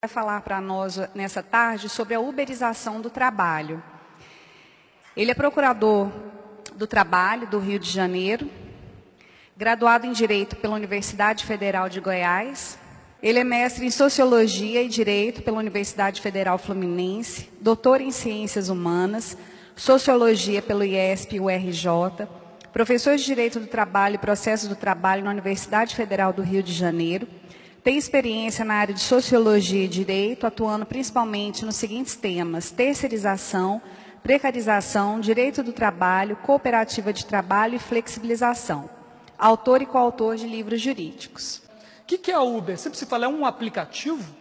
Vai falar para nós nessa tarde sobre a uberização do trabalho. Ele é procurador do trabalho do Rio de Janeiro, graduado em Direito pela Universidade Federal de Goiás. Ele é mestre em Sociologia e Direito pela Universidade Federal Fluminense, doutor em Ciências Humanas, Sociologia pelo IESP e URJ, professor de Direito do Trabalho e Processos do Trabalho na Universidade Federal do Rio de Janeiro. Tem experiência na área de Sociologia e Direito, atuando principalmente nos seguintes temas: terceirização, precarização, direito do trabalho, cooperativa de trabalho e flexibilização. Autor e coautor de livros jurídicos. O que é a Uber? Sempre se fala, é um aplicativo?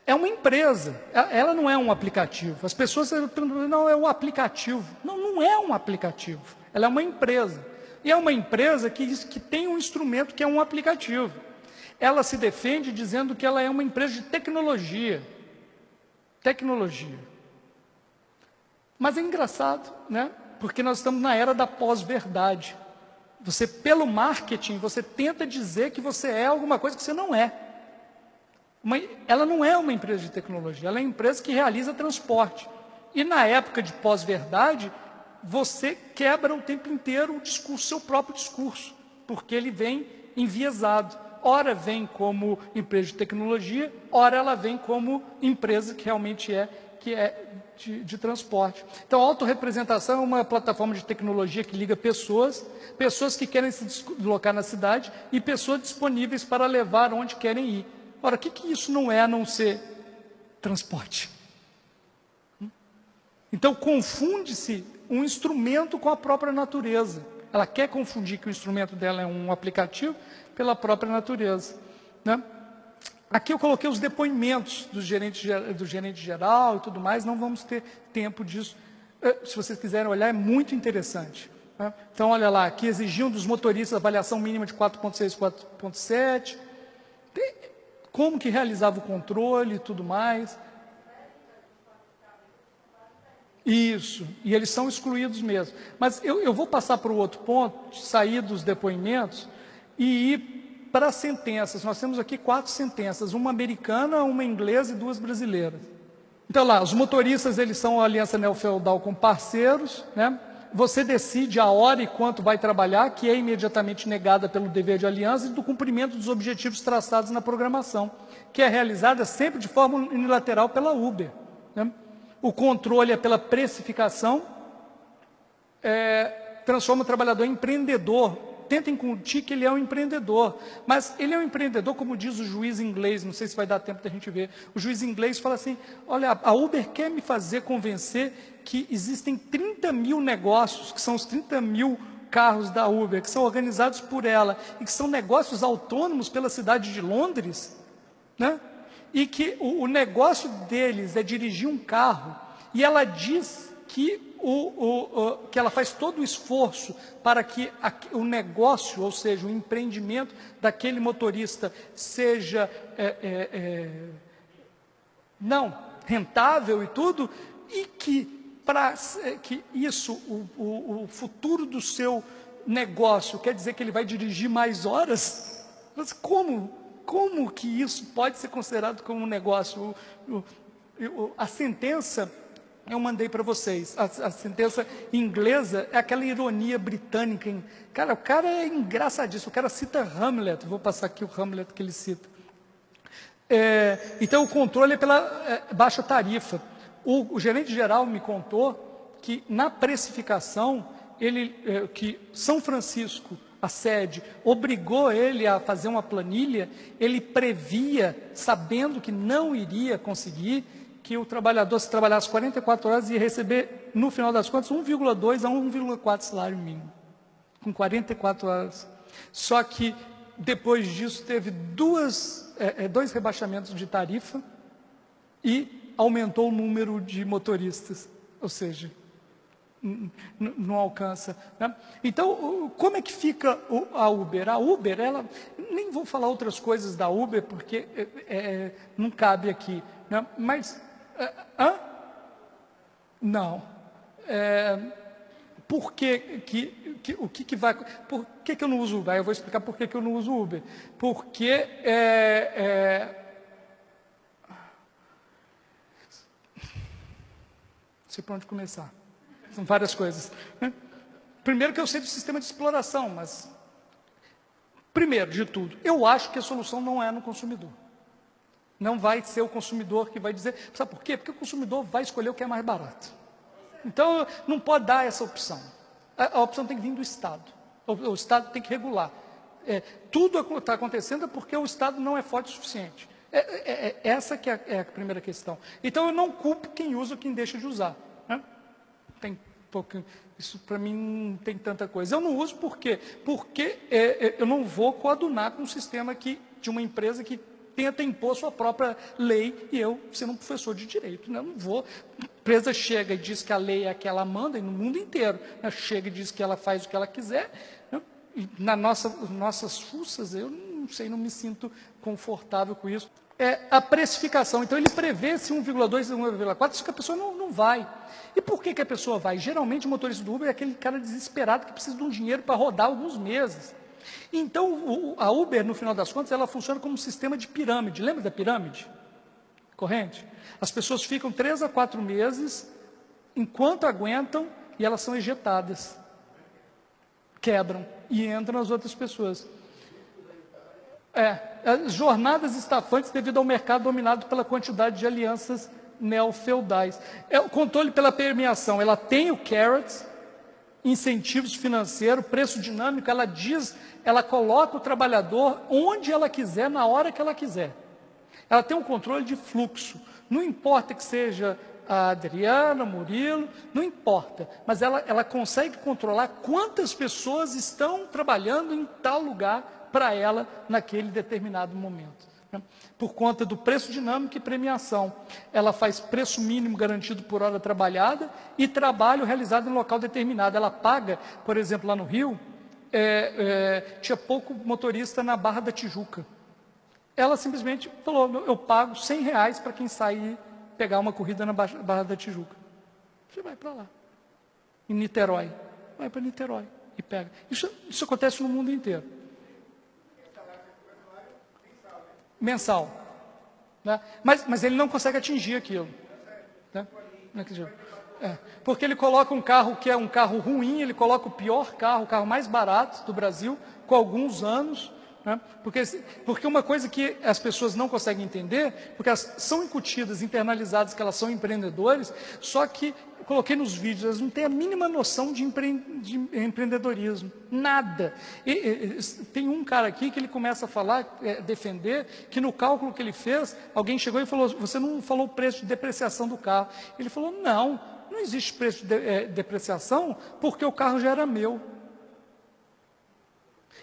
É uma empresa, ela não é um aplicativo. As pessoas perguntam, não, é um aplicativo. Não, não é um aplicativo, ela é uma empresa. E é uma empresa que diz que tem um instrumento que é um aplicativo. Ela se defende dizendo que ela é uma empresa de tecnologia. Tecnologia. Mas é engraçado, né? Porque nós estamos na era da pós-verdade. Você, pelo marketing, você tenta dizer que você é alguma coisa que você não é. Ela não é uma empresa de tecnologia, ela é uma empresa que realiza transporte. E na época de pós-verdade, você quebra o tempo inteiro o discurso, seu próprio discurso, porque ele vem enviesado. Ora vem como empresa de tecnologia, ora ela vem como empresa que realmente é de transporte. Então, a autorrepresentação é uma plataforma de tecnologia que liga pessoas que querem se deslocar na cidade e pessoas disponíveis para levar onde querem ir. Ora, o que isso não é a não ser transporte? Então, confunde-se um instrumento com a própria natureza. Ela quer confundir que o instrumento dela é um aplicativo pela própria natureza, né? Aqui eu coloquei os depoimentos do gerente geral e tudo mais, não vamos ter tempo disso. Se vocês quiserem olhar, é muito interessante, né? Então, olha lá, aqui exigiam dos motoristas avaliação mínima de 4.6, 4.7, como que realizava o controle e tudo mais. Isso, e eles são excluídos mesmo. Mas eu vou passar para o outro ponto, sair dos depoimentos e ir para as sentenças. Nós temos aqui 4 sentenças, uma americana, uma inglesa e 2 brasileiras. Então lá, os motoristas, eles são a aliança neofeudal com parceiros, né? Você decide a hora e quanto vai trabalhar, que é imediatamente negada pelo dever de aliança e do cumprimento dos objetivos traçados na programação, que é realizada sempre de forma unilateral pela Uber, né? O controle é pela precificação, transforma o trabalhador em empreendedor. Tenta incutir que ele é um empreendedor, mas ele é um empreendedor, como diz o juiz inglês, não sei se vai dar tempo da gente ver. O juiz inglês fala assim, olha, a Uber quer me fazer convencer que existem 30 mil negócios, que são os 30 mil carros da Uber, que são organizados por ela, e que são negócios autônomos pela cidade de Londres, né? E que o negócio deles é dirigir um carro, e ela diz que, que ela faz todo o esforço para que o negócio, ou seja, o empreendimento daquele motorista seja não rentável e tudo, e que para que isso, o futuro do seu negócio, quer dizer que ele vai dirigir mais horas? Mas como que isso pode ser considerado como um negócio? A sentença, eu mandei para vocês, a sentença inglesa é aquela ironia britânica. Cara, o cara é engraçadíssimo, o cara cita Hamlet, vou passar aqui o Hamlet que ele cita. Então, o controle é pela baixa tarifa. O gerente geral me contou que na precificação, que São Francisco, a sede, obrigou ele a fazer uma planilha, ele previa, sabendo que não iria conseguir, que o trabalhador, se trabalhasse 44 horas, ia receber, no final das contas, 1,2 a 1,4 salário mínimo, com 44 horas. Só que, depois disso, teve dois rebaixamentos de tarifa e aumentou o número de motoristas, ou seja, não alcança, né? Então, como é que fica a Uber? A Uber, ela, nem vou falar outras coisas da Uber, porque não cabe aqui, né? Mas, não, Por que eu não uso Uber? Eu vou explicar por que eu não uso Uber. Porque não sei por onde começar. São várias coisas, né? Primeiro que eu sei do sistema de exploração, mas primeiro de tudo, eu acho que a solução não é no consumidor. Não vai ser o consumidor que vai dizer. Sabe por quê? Porque o consumidor vai escolher o que é mais barato. Então, não pode dar essa opção. A opção tem que vir do Estado. O Estado tem que regular. Tudo está acontecendo porque o Estado não é forte o suficiente. Essa que é a primeira questão. Então, eu não culpo quem usa ou quem deixa de usar, né? Isso para mim não tem tanta coisa. Eu não uso por quê? Porque eu não vou coadunar com um sistema de uma empresa que tenta impor sua própria lei, e eu, sendo um professor de direito, né, não vou. A empresa chega e diz que a lei é a que ela manda, e no mundo inteiro, né, chega e diz que ela faz o que ela quiser, né, e nossas fuças, eu não sei, não me sinto confortável com isso. A precificação, então ele prevê se 1,2 e 1,4, isso que a pessoa não vai. E por que a pessoa vai? Geralmente o motorista do Uber é aquele cara desesperado que precisa de um dinheiro para rodar alguns meses. Então, a Uber, no final das contas, ela funciona como um sistema de pirâmide. Lembra da pirâmide? Corrente? As pessoas ficam 3 a 4 meses, enquanto aguentam, e elas são ejetadas. Quebram e entram as outras pessoas. As jornadas estafantes devido ao mercado dominado pela quantidade de alianças neofeudais. O controle pela permeação, ela tem o carrot, incentivos financeiros, preço dinâmico, ela coloca o trabalhador onde ela quiser, na hora que ela quiser. Ela tem um controle de fluxo. Não importa que seja a Adriana, Murilo, não importa. Mas ela consegue controlar quantas pessoas estão trabalhando em tal lugar para ela naquele determinado momento, né? Por conta do preço dinâmico e premiação. Ela faz preço mínimo garantido por hora trabalhada e trabalho realizado em local determinado. Ela paga, por exemplo, lá no Rio, tinha pouco motorista na Barra da Tijuca. Ela simplesmente falou, eu pago R$100 para quem sair pegar uma corrida na Barra da Tijuca. Você vai para lá. Em Niterói. Vai para Niterói e pega. Isso acontece no mundo inteiro. Mensal, né? Mas ele não consegue atingir aquilo, né? Porque ele coloca um carro que é um carro ruim, ele coloca o pior carro, o carro mais barato do Brasil, com alguns anos, né? Porque uma coisa que as pessoas não conseguem entender, porque elas são incutidas, internalizadas que elas são empreendedores, só que eu coloquei nos vídeos, elas não têm a mínima noção de empreendedorismo, nada. Tem um cara aqui que ele começa a falar, defender, que no cálculo que ele fez, alguém chegou e falou, você não falou o preço de depreciação do carro. Ele falou, não existe preço de depreciação, porque o carro já era meu.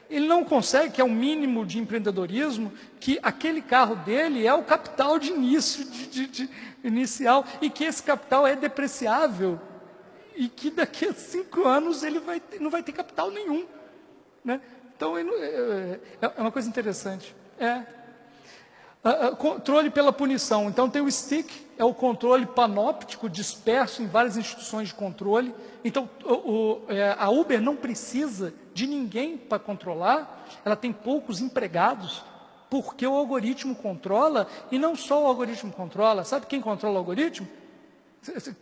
Ele não consegue, que é o mínimo de empreendedorismo, que aquele carro dele é o capital de início, inicial, e que esse capital é depreciável, e que daqui a 5 anos ele não vai ter capital nenhum, né? Então, é uma coisa interessante. Controle pela punição. Então, tem o STIC, é o controle panóptico disperso em várias instituições de controle. Então, a Uber não precisa de ninguém para controlar, ela tem poucos empregados, porque o algoritmo controla, e não só o algoritmo controla. Sabe quem controla o algoritmo?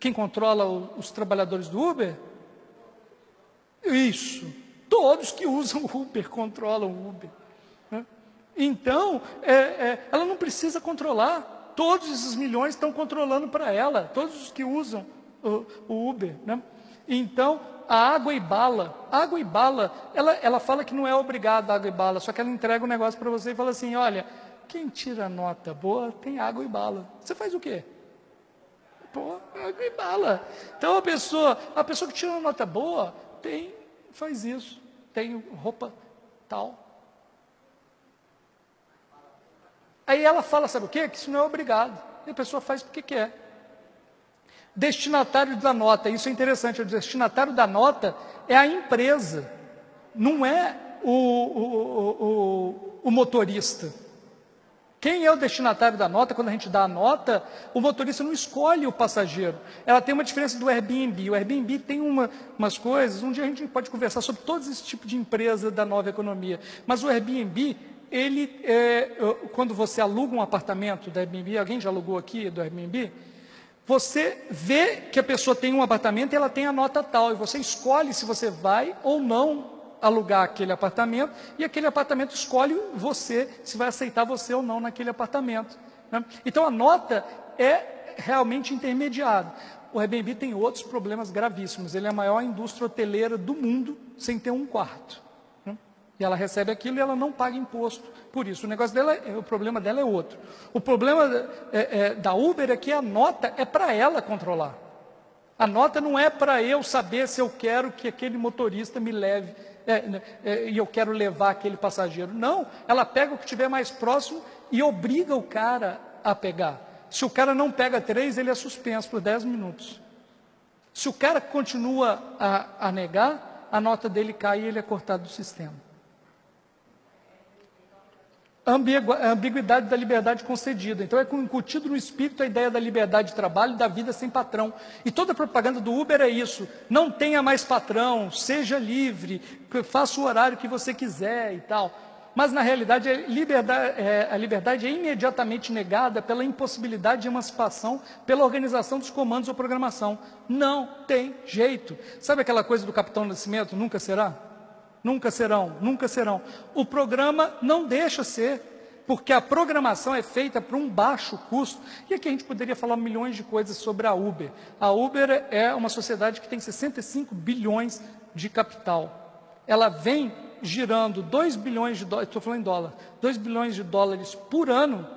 Quem controla os trabalhadores do Uber? Isso. Todos que usam o Uber controlam o Uber, né? Então, ela não precisa controlar. Todos esses milhões estão controlando para ela, todos os que usam o Uber, né? Então, a Água e Bala, ela fala que não é obrigada a Água e Bala, só que ela entrega um negócio para você e fala assim, olha, quem tira nota boa tem Água e Bala. Você faz o quê? Água e Bala. Então, a pessoa que tira uma nota boa, faz isso, tem roupa tal. Aí ela fala, sabe o quê? Que isso não é obrigado. E a pessoa faz porque quer. Destinatário da nota, isso é interessante. O destinatário da nota é a empresa, não é o motorista. Quem é o destinatário da nota? Quando a gente dá a nota, o motorista não escolhe o passageiro. Ela tem uma diferença do Airbnb. O Airbnb tem umas coisas, um dia a gente pode conversar sobre todos esse tipo de empresa da nova economia. Mas o Airbnb, quando você aluga um apartamento do Airbnb, alguém já alugou aqui do Airbnb? Você vê que a pessoa tem um apartamento e ela tem a nota tal, e você escolhe se você vai ou não alugar aquele apartamento, e aquele apartamento escolhe você, se vai aceitar você ou não naquele apartamento, né? Então a nota é realmente intermediada. O Airbnb tem outros problemas gravíssimos, ele é a maior indústria hoteleira do mundo sem ter um quarto, né? E ela recebe aquilo e ela não paga imposto por isso. O problema dela é outro. O problema da Uber é que a nota é para ela controlar. A nota não é para eu saber se eu quero que aquele motorista me leve e eu quero levar aquele passageiro. Não, ela pega o que estiver mais próximo e obriga o cara a pegar. Se o cara não pega 3, ele é suspenso por 10 minutos. Se o cara continua a negar, a nota dele cai e ele é cortado do sistema. A ambiguidade da liberdade concedida. Então é incutido no espírito a ideia da liberdade de trabalho e da vida sem patrão. E toda a propaganda do Uber é isso: não tenha mais patrão, seja livre, faça o horário que você quiser e tal. Mas na realidade a liberdade é imediatamente negada pela impossibilidade de emancipação, pela organização dos comandos ou programação. Não tem jeito. Sabe aquela coisa do Capitão Nascimento? Nunca será? Nunca serão, nunca serão. O programa não deixa ser, porque a programação é feita por um baixo custo. E aqui a gente poderia falar milhões de coisas sobre a Uber. A Uber é uma sociedade que tem 65 bilhões de capital. Ela vem girando 2 bilhões de dólares, estou falando em dólar, 2 bilhões de dólares por ano,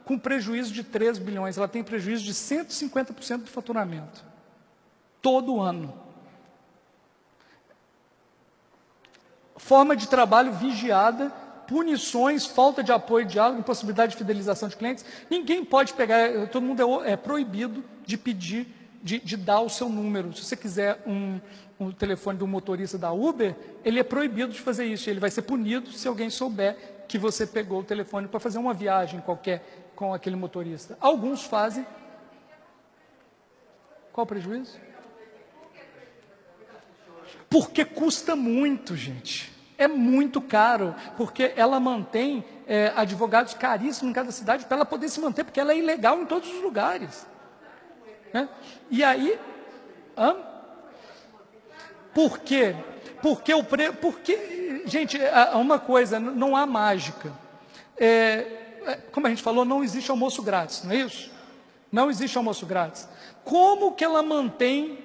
com prejuízo de 3 bilhões. Ela tem prejuízo de 150% do faturamento. Todo ano. Forma de trabalho vigiada, punições, falta de apoio, diálogo, impossibilidade de fidelização de clientes. Ninguém pode pegar, todo mundo é proibido de pedir, de dar o seu número. Se você quiser um telefone do motorista da Uber, ele é proibido de fazer isso. Ele vai ser punido se alguém souber que você pegou o telefone para fazer uma viagem qualquer com aquele motorista. Alguns fazem. Qual o prejuízo? Porque custa muito, gente. É muito caro, porque ela mantém advogados caríssimos em cada cidade para ela poder se manter, porque ela é ilegal em todos os lugares, né? E aí, por quê? Porque, gente, uma coisa, não há mágica. Como a gente falou, não existe almoço grátis, não é isso? Não existe almoço grátis. Como que ela mantém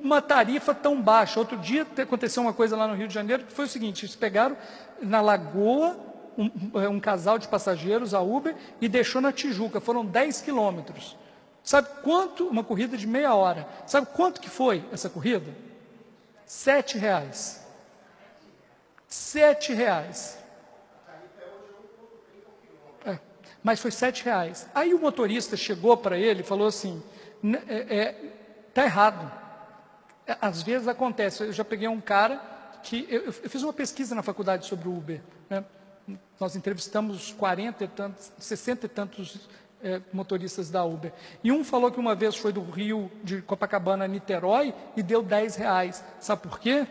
uma tarifa tão baixa? Outro dia aconteceu uma coisa lá no Rio de Janeiro, que foi o seguinte: eles pegaram na Lagoa um casal de passageiros, a Uber, e deixou na Tijuca. Foram 10 quilômetros. Sabe quanto? Uma corrida de meia hora. Sabe quanto que foi essa corrida? R$7. R$7. Mas foi R$7. Aí o motorista chegou para ele e falou assim: está errado. Às vezes acontece. Eu já peguei um cara que... Eu fiz uma pesquisa na faculdade sobre o Uber, né? Nós entrevistamos 40 e tantos, 60 e tantos motoristas da Uber. E um falou que uma vez foi do Rio, de Copacabana a Niterói, e deu R$10. Sabe por quê?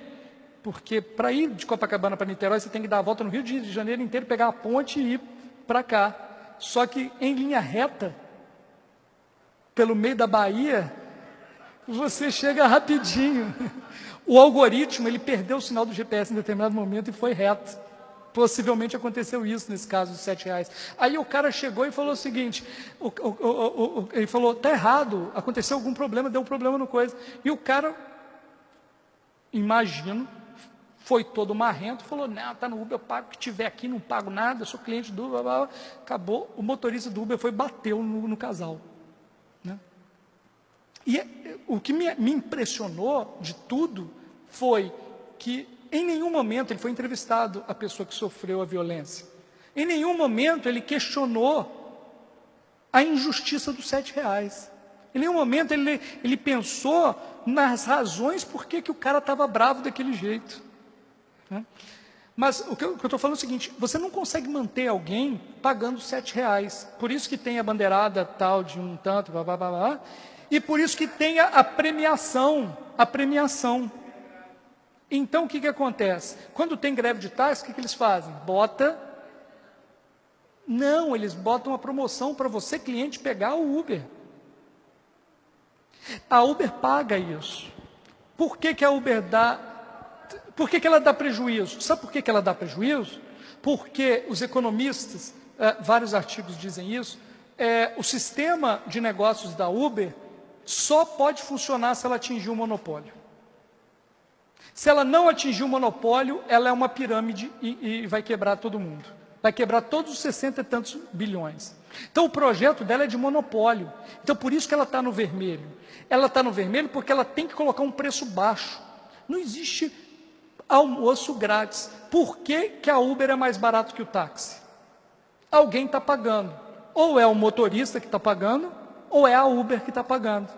Porque para ir de Copacabana para Niterói, você tem que dar a volta no Rio de Janeiro inteiro, pegar a ponte e ir para cá. Só que em linha reta, pelo meio da Bahia, você chega rapidinho. O algoritmo, ele perdeu o sinal do GPS em determinado momento e foi reto. Possivelmente aconteceu isso nesse caso dos R$7. Aí o cara chegou e falou o seguinte, ele falou: está errado, aconteceu algum problema, deu um problema no coisa. E o cara, imagino, foi todo marrento, falou: não, está no Uber, eu pago o que tiver aqui, não pago nada, eu sou cliente do Uber, blá, blá. Acabou, o motorista do Uber foi, bateu no casal, né? E o que me impressionou de tudo foi que em nenhum momento ele foi entrevistado, a pessoa que sofreu a violência. Em nenhum momento ele questionou a injustiça dos R$7. Em nenhum momento ele pensou nas razões por que o cara estava bravo daquele jeito, né? Mas o que eu estou falando é o seguinte, você não consegue manter alguém pagando R$7. Por isso que tem a bandeirada tal de um tanto, blá, blá, blá, blá, e por isso que tem a premiação. Então, o que acontece? Quando tem greve de táxi, o que eles fazem? Não, eles botam a promoção para você, cliente, pegar o Uber. A Uber paga isso. Por que a Uber dá... Por que ela dá prejuízo? Sabe por que ela dá prejuízo? Porque os economistas, vários artigos dizem isso, o sistema de negócios da Uber só pode funcionar se ela atingir o monopólio. Se ela não atingir o monopólio, ela é uma pirâmide e vai quebrar todo mundo. Vai quebrar todos os 60 e tantos bilhões. Então, o projeto dela é de monopólio. Então, por isso que ela está no vermelho. Ela está no vermelho porque ela tem que colocar um preço baixo. Não existe almoço grátis. Por que a Uber é mais barato que o táxi? Alguém está pagando. Ou é o motorista que está pagando, ou é a Uber que está pagando.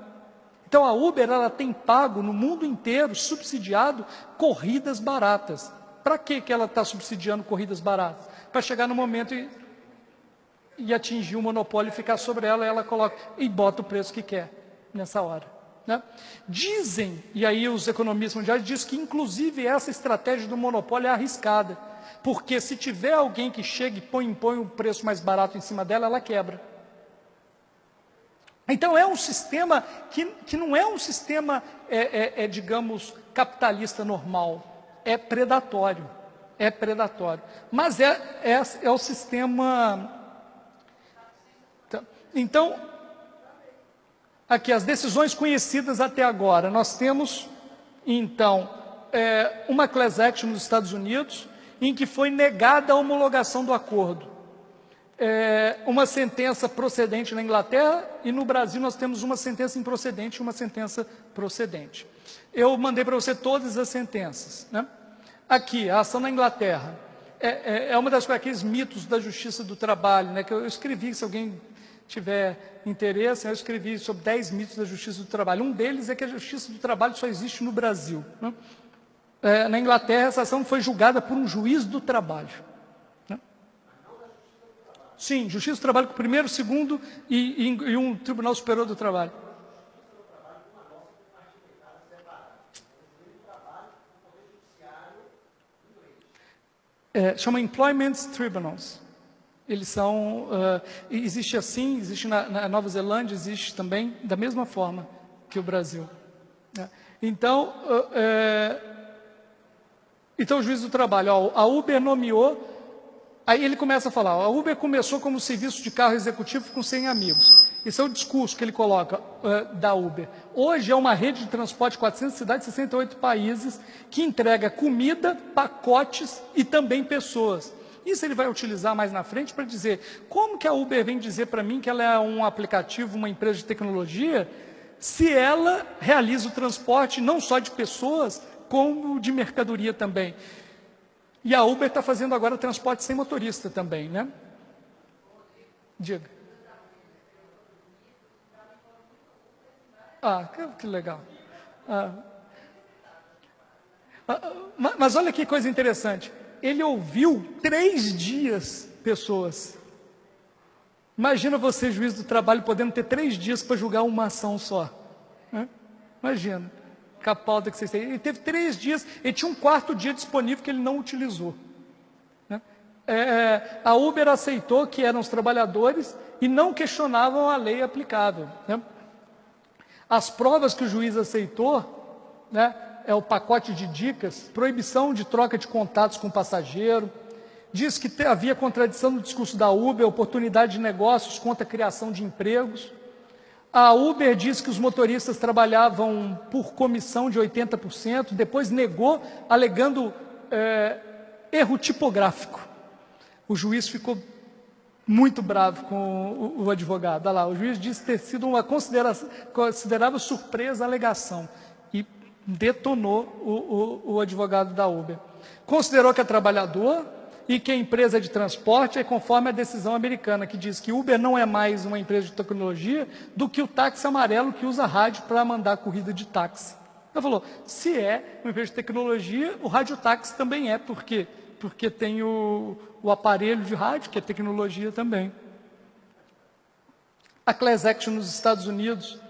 Então, a Uber ela tem pago no mundo inteiro, subsidiado, corridas baratas. Para que ela está subsidiando corridas baratas? Para chegar no momento e atingir o monopólio e ficar sobre ela, ela coloca e bota o preço que quer nessa hora. Né? Dizem, e aí os economistas mundiais dizem que inclusive essa estratégia do monopólio é arriscada, porque se tiver alguém que chega e impõe um preço mais barato em cima dela, ela quebra. Então é um sistema que não é um sistema, digamos, capitalista normal, é predatório. Mas é o sistema... Então, aqui as decisões conhecidas até agora, nós temos, então, uma class action nos Estados Unidos, em que foi negada a homologação do acordo. Uma sentença procedente na Inglaterra, e no Brasil nós temos uma sentença improcedente e uma sentença procedente. Eu mandei para você todas as sentenças, né? Aqui, a ação na Inglaterra, é uma das aqueles mitos da justiça do trabalho, né, que eu escrevi, se alguém tiver interesse, eu escrevi sobre 10 mitos da justiça do trabalho. Um deles é que a justiça do trabalho só existe no Brasil. Né? Na Inglaterra, essa ação foi julgada por um juiz do trabalho. Né? Sim, justiça do trabalho com o primeiro, segundo e um tribunal superior do trabalho. Chama Employment Tribunals. Eles são, existe assim, existe na Nova Zelândia, existe também da mesma forma que o Brasil. Então, o juiz do trabalho, a Uber nomeou, aí ele começa a falar, a Uber começou como serviço de carro executivo com 100 amigos. Esse é o discurso que ele coloca da Uber. Hoje é uma rede de transporte de 400 cidades, 68 países, que entrega comida, pacotes e também pessoas. Isso ele vai utilizar mais na frente para dizer, como que a Uber vem dizer para mim que ela é um aplicativo, uma empresa de tecnologia, se ela realiza o transporte não só de pessoas, como de mercadoria também. E a Uber está fazendo agora transporte sem motorista também, né? Diga. Que legal. Mas olha que coisa interessante. Ele ouviu 3 dias pessoas. Imagina você, juiz do trabalho, podendo ter 3 dias para julgar uma ação só. Né? Imagina, com a pauta que vocês têm. Ele teve 3 dias, ele tinha um 4º dia disponível que ele não utilizou. Né? A Uber aceitou que eram os trabalhadores e não questionavam a lei aplicável. Né? As provas que o juiz aceitou, né, é o pacote de dicas, proibição de troca de contatos com o passageiro, diz que havia contradição no discurso da Uber, oportunidade de negócios contra a criação de empregos. A Uber diz que os motoristas trabalhavam por comissão de 80%, depois negou, alegando erro tipográfico. O juiz ficou muito bravo com o advogado. Olha lá, o juiz disse ter sido uma considerável surpresa a alegação e detonou o advogado da Uber. Considerou que é trabalhador e que a empresa é de transporte é conforme a decisão americana, que diz que Uber não é mais uma empresa de tecnologia do que o táxi amarelo que usa rádio para mandar corrida de táxi. Ele falou, se é uma empresa de tecnologia, o radiotáxi também é, porque porque tem o aparelho de rádio, que é tecnologia também. A class action nos Estados Unidos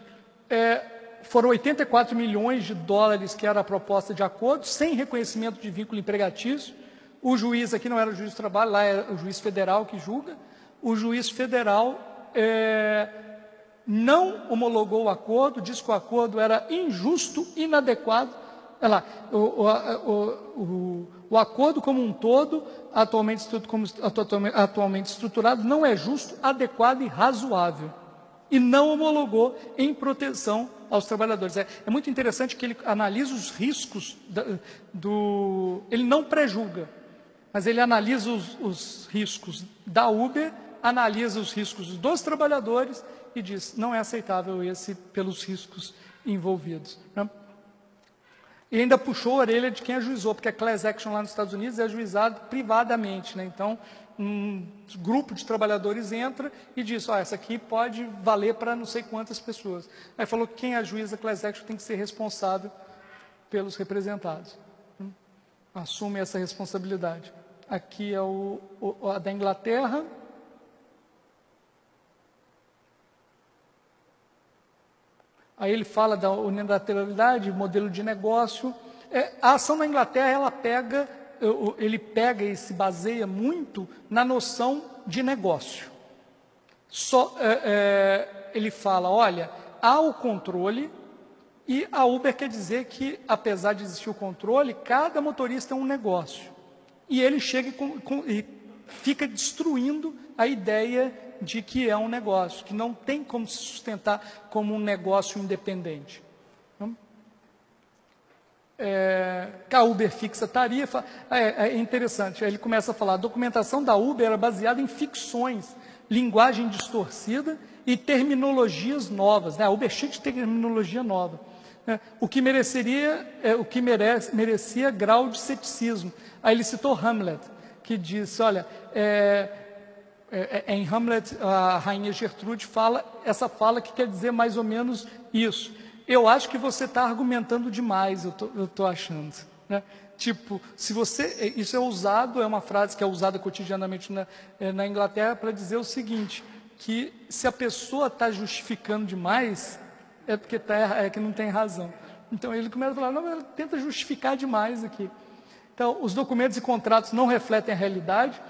foram 84 milhões de dólares que era a proposta de acordo, sem reconhecimento de vínculo empregatício. O juiz aqui não era o juiz do trabalho, lá é o juiz federal que julga. O juiz federal não homologou o acordo, disse que o acordo era injusto, inadequado. Olha lá, o acordo como um todo, atualmente estruturado, não é justo, adequado e razoável. E não homologou em proteção aos trabalhadores. É muito interessante que ele analisa os riscos ele não pré-julga, mas ele analisa os riscos da Uber, analisa os riscos dos trabalhadores e diz, não é aceitável esse pelos riscos envolvidos. Né? E ainda puxou a orelha de quem ajuizou, porque a class action lá nos Estados Unidos é ajuizado privadamente, né? Então, um grupo de trabalhadores entra e diz, essa aqui pode valer para não sei quantas pessoas. Aí falou que quem ajuiza a class action tem que ser responsável pelos representados. Assume essa responsabilidade. Aqui é a da Inglaterra. Aí ele fala da unilateralidade, modelo de negócio. A ação na Inglaterra, ele pega e se baseia muito na noção de negócio. Ele fala, olha, há o controle e a Uber quer dizer que, apesar de existir o controle, cada motorista é um negócio. E ele chega e fica destruindo a ideia de que é um negócio, que não tem como se sustentar como um negócio independente. A Uber fixa tarifa, é interessante, aí ele começa a falar, a documentação da Uber era baseada em ficções, linguagem distorcida e terminologias novas, né? A Uber é cheia de terminologia nova, né? O que merecia grau de ceticismo. Aí ele citou Hamlet, que disse, olha, em Hamlet, a rainha Gertrude fala essa fala que quer dizer mais ou menos isso. Eu acho que você está argumentando demais, eu tô achando. Né? Tipo, se você... Isso é usado, é uma frase que é usada cotidianamente na Inglaterra para dizer o seguinte, que se a pessoa está justificando demais, é porque que não tem razão. Então ele começa a falar, não, ela tenta justificar demais aqui. Então, os documentos e contratos não refletem a realidade.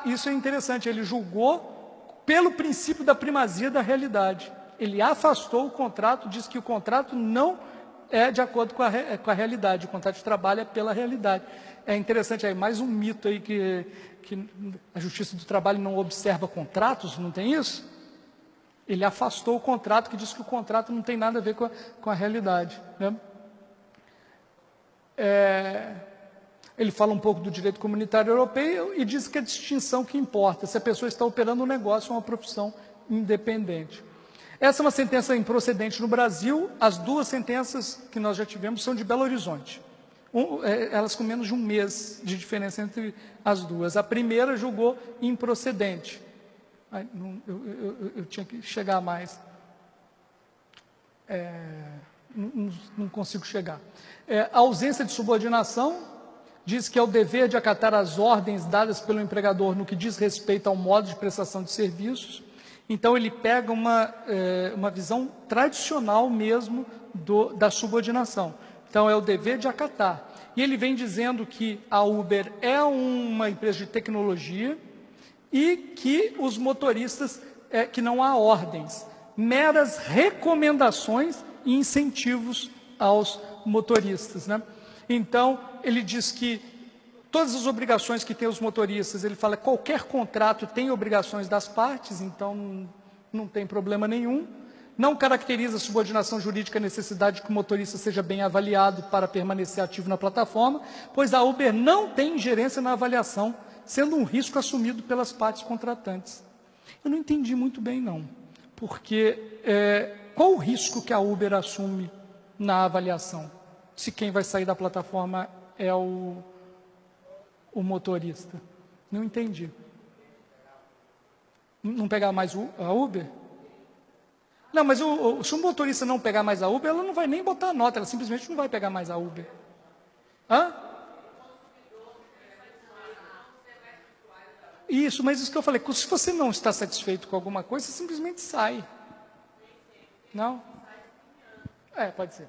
Isso é interessante, ele julgou pelo princípio da primazia da realidade. Ele afastou o contrato, disse que o contrato não é de acordo com a realidade, o contrato de trabalho é pela realidade. É interessante, aí mais um mito aí que a Justiça do Trabalho não observa contratos, não tem isso? Ele afastou o contrato, que diz que o contrato não tem nada a ver com a realidade. Né? Ele fala um pouco do direito comunitário europeu e diz que é a distinção que importa, se a pessoa está operando um negócio ou uma profissão independente. Essa é uma sentença improcedente no Brasil. As duas sentenças que nós já tivemos são de Belo Horizonte. Elas com menos de um mês de diferença entre as duas. A primeira julgou improcedente. Eu tinha que chegar mais. Não consigo chegar. A ausência de subordinação diz que é o dever de acatar as ordens dadas pelo empregador no que diz respeito ao modo de prestação de serviços. Então, ele pega uma visão tradicional mesmo da subordinação. Então, é o dever de acatar. E ele vem dizendo que a Uber é uma empresa de tecnologia e que os motoristas, que não há ordens, meras recomendações e incentivos aos motoristas. Né? Então, ele diz que todas as obrigações que têm os motoristas, ele fala que qualquer contrato tem obrigações das partes, então não tem problema nenhum. Não caracteriza a subordinação jurídica a necessidade de que o motorista seja bem avaliado para permanecer ativo na plataforma, pois a Uber não tem ingerência na avaliação, sendo um risco assumido pelas partes contratantes. Eu não entendi muito bem, não, porque qual o risco que a Uber assume na avaliação, se quem vai sair da plataforma é o motorista? Não entendi. Não pegar mais a Uber? Não, mas se o motorista não pegar mais a Uber, ela não vai nem botar a nota, ela simplesmente não vai pegar mais a Uber. Isso, mas isso que eu falei, se você não está satisfeito com alguma coisa, você simplesmente sai. Não? Pode ser.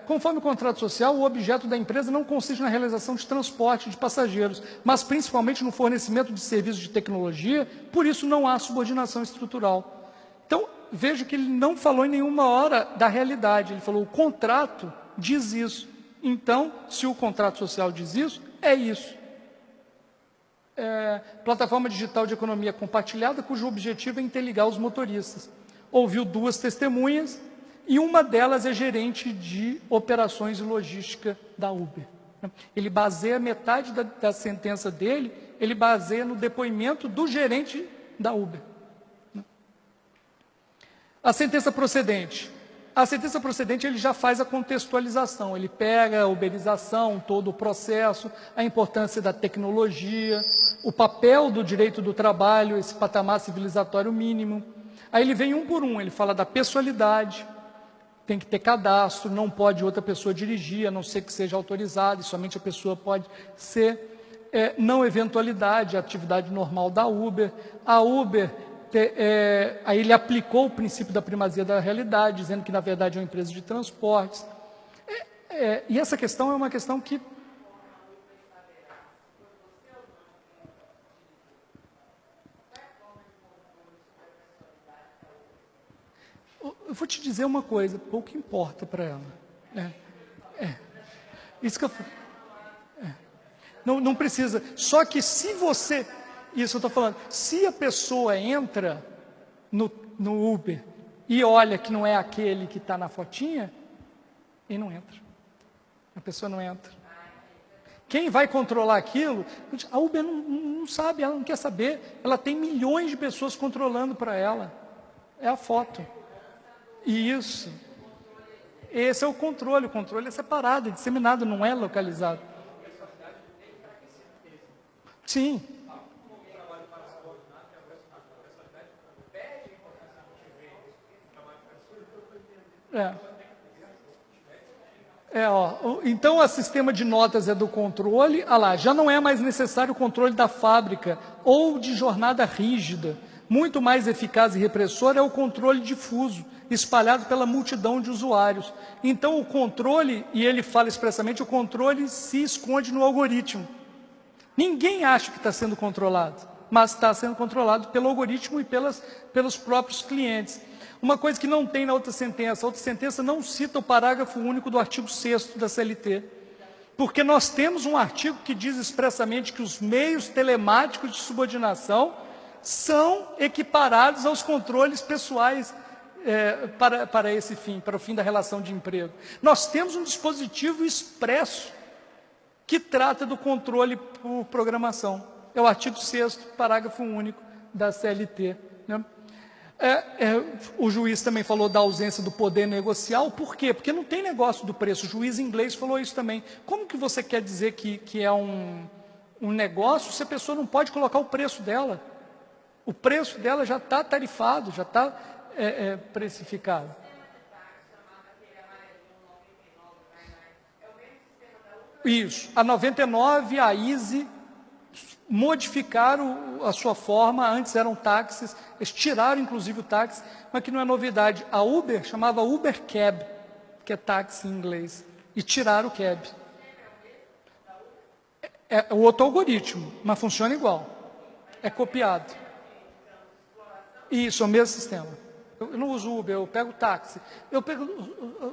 Conforme o contrato social, o objeto da empresa não consiste na realização de transporte de passageiros, mas principalmente no fornecimento de serviços de tecnologia, por isso não há subordinação estrutural. Então, veja que ele não falou em nenhuma hora da realidade, ele falou o contrato diz isso. Então, se o contrato social diz isso, é isso. Plataforma digital de economia compartilhada, cujo objetivo é interligar os motoristas. Ouviu 2 testemunhas, e uma delas é gerente de operações e logística da Uber. Ele baseia metade da sentença dele, ele baseia no depoimento do gerente da Uber. A sentença procedente. A sentença procedente ele já faz a contextualização, ele pega a uberização, todo o processo, a importância da tecnologia, o papel do direito do trabalho, esse patamar civilizatório mínimo. Aí ele vem um por um, ele fala da pessoalidade, tem que ter cadastro, não pode outra pessoa dirigir, a não ser que seja autorizado, e somente a pessoa pode ser. Não eventualidade, a atividade normal da Uber. A Uber, aí ele aplicou o princípio da primazia da realidade, dizendo que na verdade é uma empresa de transportes. E essa questão é uma questão que... Eu vou te dizer uma coisa, pouco importa para ela. Isso que eu... Não precisa. Só que se você... Isso eu estou falando. Se a pessoa entra no Uber e olha que não é aquele que está na fotinha, ele não entra. A pessoa não entra. Quem vai controlar aquilo? A Uber não sabe, ela não quer saber. Ela tem milhões de pessoas controlando para ela. É a foto. Isso. Esse é o controle é separado, é disseminado, não é localizado. Sim. Então, o sistema de notas é do controle, já não é mais necessário o controle da fábrica ou de jornada rígida. Muito mais eficaz e repressor é o controle difuso, espalhado pela multidão de usuários. Então, o controle, e ele fala expressamente, o controle se esconde no algoritmo. Ninguém acha que está sendo controlado, mas está sendo controlado pelo algoritmo e pelos próprios clientes. Uma coisa que não tem na outra sentença, a outra sentença não cita o parágrafo único do artigo 6º da CLT, porque nós temos um artigo que diz expressamente que os meios telemáticos de subordinação são equiparados aos controles pessoais para esse fim, para o fim da relação de emprego. Nós temos um dispositivo expresso que trata do controle por programação. É o artigo 6º, parágrafo único da CLT. Né? O juiz também falou da ausência do poder negocial. Por quê? Porque não tem negócio do preço. O juiz inglês falou isso também. Como que você quer dizer que é um negócio se a pessoa não pode colocar o preço dela? O preço dela já está tarifado, já está precificado. Isso. A 99, a Easy, modificaram a sua forma. Antes eram táxis, eles tiraram inclusive o táxi, mas que não é novidade. A Uber chamava Uber Cab, que é táxi em inglês, e tiraram o cab. É o outro algoritmo, mas funciona igual. É copiado. Isso, é o mesmo sistema. Eu não uso Uber, eu pego táxi.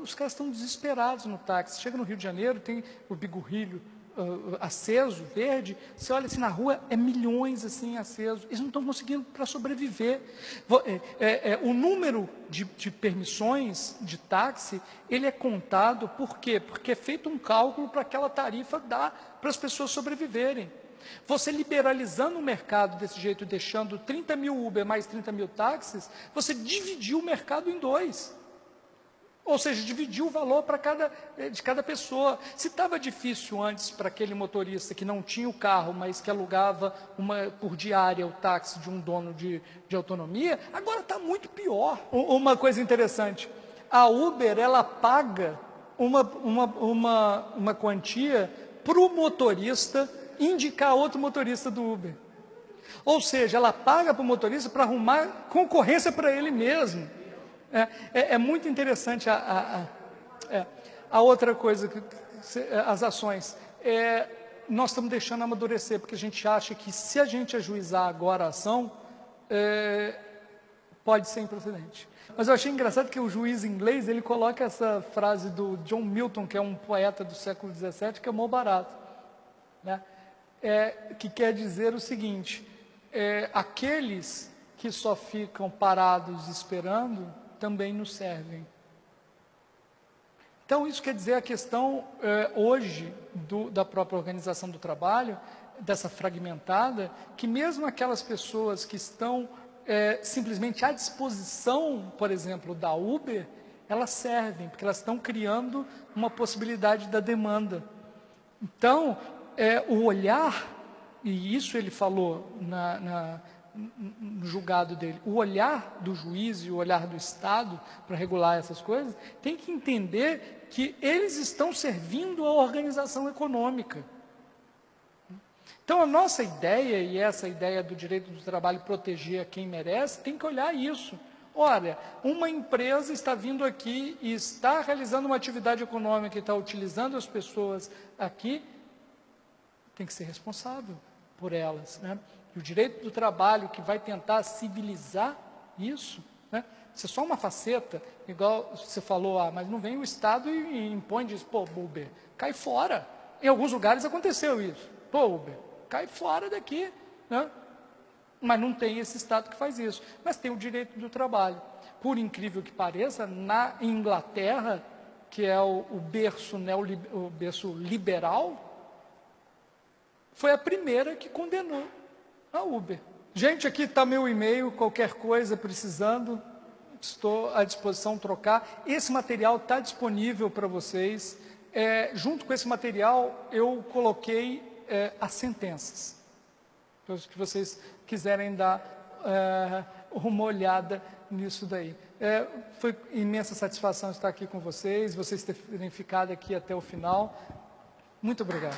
Os caras estão desesperados no táxi. Chega no Rio de Janeiro, tem o bigorrilho aceso, verde. Você olha assim na rua, é milhões assim acesos. Eles não estão conseguindo para sobreviver. O número de permissões de táxi, ele é contado por quê? Porque é feito um cálculo para aquela tarifa dar para as pessoas sobreviverem. Você liberalizando o mercado desse jeito, deixando 30 mil Uber mais 30 mil táxis, você dividiu o mercado em 2. Ou seja, dividiu o valor de cada pessoa. Se estava difícil antes para aquele motorista que não tinha o carro, mas que alugava por diária o táxi de um dono de autonomia, agora está muito pior. Uma coisa interessante, a Uber ela paga uma quantia para o motorista indicar outro motorista do Uber. Ou seja, ela paga para o motorista para arrumar concorrência para ele mesmo. É muito interessante a outra coisa, as ações. Nós estamos deixando amadurecer, porque a gente acha que se a gente ajuizar agora a ação, pode ser improcedente. Mas eu achei engraçado que o juiz inglês, ele coloca essa frase do John Milton, que é um poeta do século XVII, que é mó barato, né? Que quer dizer o seguinte: aqueles que só ficam parados esperando, também nos servem. Então, isso quer dizer a questão, hoje, da própria organização do trabalho, dessa fragmentada, que mesmo aquelas pessoas que estão simplesmente à disposição, por exemplo, da Uber, elas servem, porque elas estão criando uma possibilidade da demanda. Então, o olhar, e isso ele falou no julgado dele, o olhar do juiz e o olhar do Estado para regular essas coisas, tem que entender que eles estão servindo a organização econômica. Então, a nossa ideia, e essa ideia do direito do trabalho proteger a quem merece, tem que olhar isso. Olha, uma empresa está vindo aqui e está realizando uma atividade econômica e está utilizando as pessoas aqui, tem que ser responsável por elas, né? E o direito do trabalho que vai tentar civilizar isso, né? Isso é só uma faceta, igual você falou, mas não vem o Estado e impõe, diz, pô, Uber, cai fora. Em alguns lugares aconteceu isso. Pô, Uber, cai fora daqui, né? Mas não tem esse Estado que faz isso. Mas tem o direito do trabalho. Por incrível que pareça, na Inglaterra, que é o berço liberal, foi a primeira que condenou a Uber. Gente, aqui está meu e-mail, qualquer coisa precisando, estou à disposição trocar. Esse material está disponível para vocês. Junto com esse material, eu coloquei as sentenças. Então, se vocês quiserem dar uma olhada nisso daí. Foi imensa satisfação estar aqui com vocês terem ficado aqui até o final. Muito obrigado.